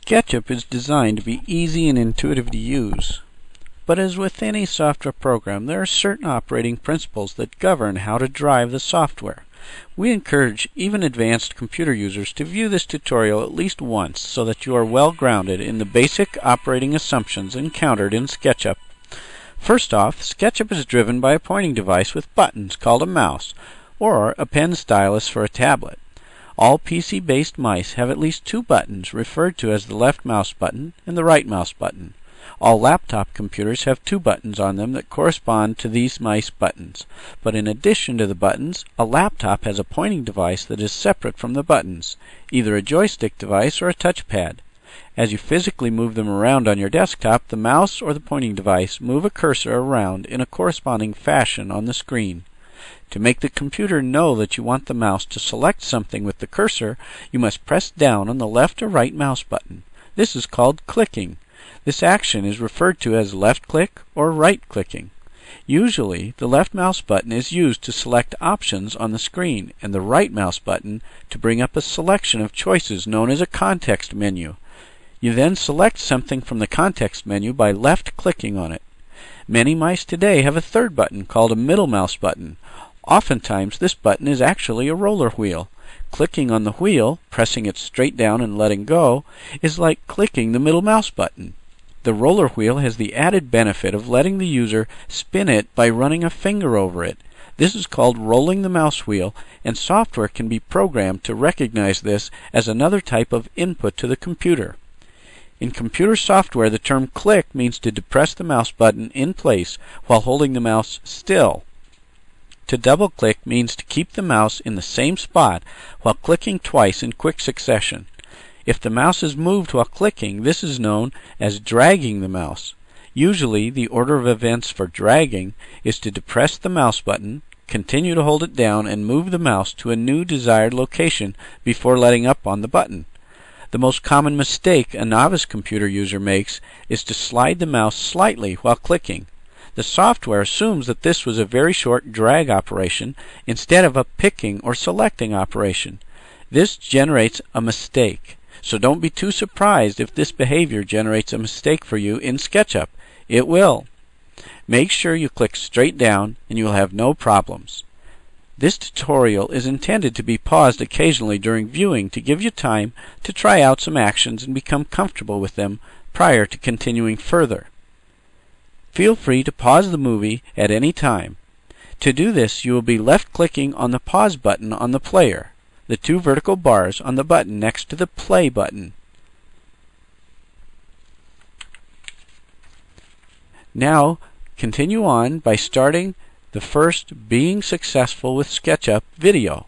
SketchUp is designed to be easy and intuitive to use. But as with any software program, there are certain operating principles that govern how to drive the software. We encourage even advanced computer users to view this tutorial at least once so that you are well grounded in the basic operating assumptions encountered in SketchUp. First off, SketchUp is driven by a pointing device with buttons called a mouse, or a pen stylus for a tablet. All PC-based mice have at least two buttons referred to as the left mouse button and the right mouse button. All laptop computers have two buttons on them that correspond to these mice buttons. But in addition to the buttons, a laptop has a pointing device that is separate from the buttons, either a joystick device or a touchpad. As you physically move them around on your desktop, the mouse or the pointing device move a cursor around in a corresponding fashion on the screen. To make the computer know that you want the mouse to select something with the cursor, you must press down on the left or right mouse button. This is called clicking. This action is referred to as left click or right clicking. Usually, the left mouse button is used to select options on the screen, and the right mouse button to bring up a selection of choices known as a context menu. You then select something from the context menu by left clicking on it. Many mice today have a third button called a middle mouse button. Oftentimes, this button is actually a roller wheel. Clicking on the wheel, pressing it straight down and letting go, is like clicking the middle mouse button. The roller wheel has the added benefit of letting the user spin it by running a finger over it. This is called rolling the mouse wheel, and software can be programmed to recognize this as another type of input to the computer. In computer software, the term click means to depress the mouse button in place while holding the mouse still. To double-click means to keep the mouse in the same spot while clicking twice in quick succession. If the mouse is moved while clicking, this is known as dragging the mouse. Usually, the order of events for dragging is to depress the mouse button, continue to hold it down, and move the mouse to a new desired location before letting up on the button. The most common mistake a novice computer user makes is to slide the mouse slightly while clicking. The software assumes that this was a very short drag operation instead of a picking or selecting operation. This generates a mistake, so don't be too surprised if this behavior generates a mistake for you in SketchUp. It will. Make sure you click straight down and you will have no problems. This tutorial is intended to be paused occasionally during viewing to give you time to try out some actions and become comfortable with them prior to continuing further. Feel free to pause the movie at any time. To do this, you will be left-clicking on the pause button on the player, the two vertical bars on the button next to the play button. Now, continue on by starting the first Being Successful with SketchUp video.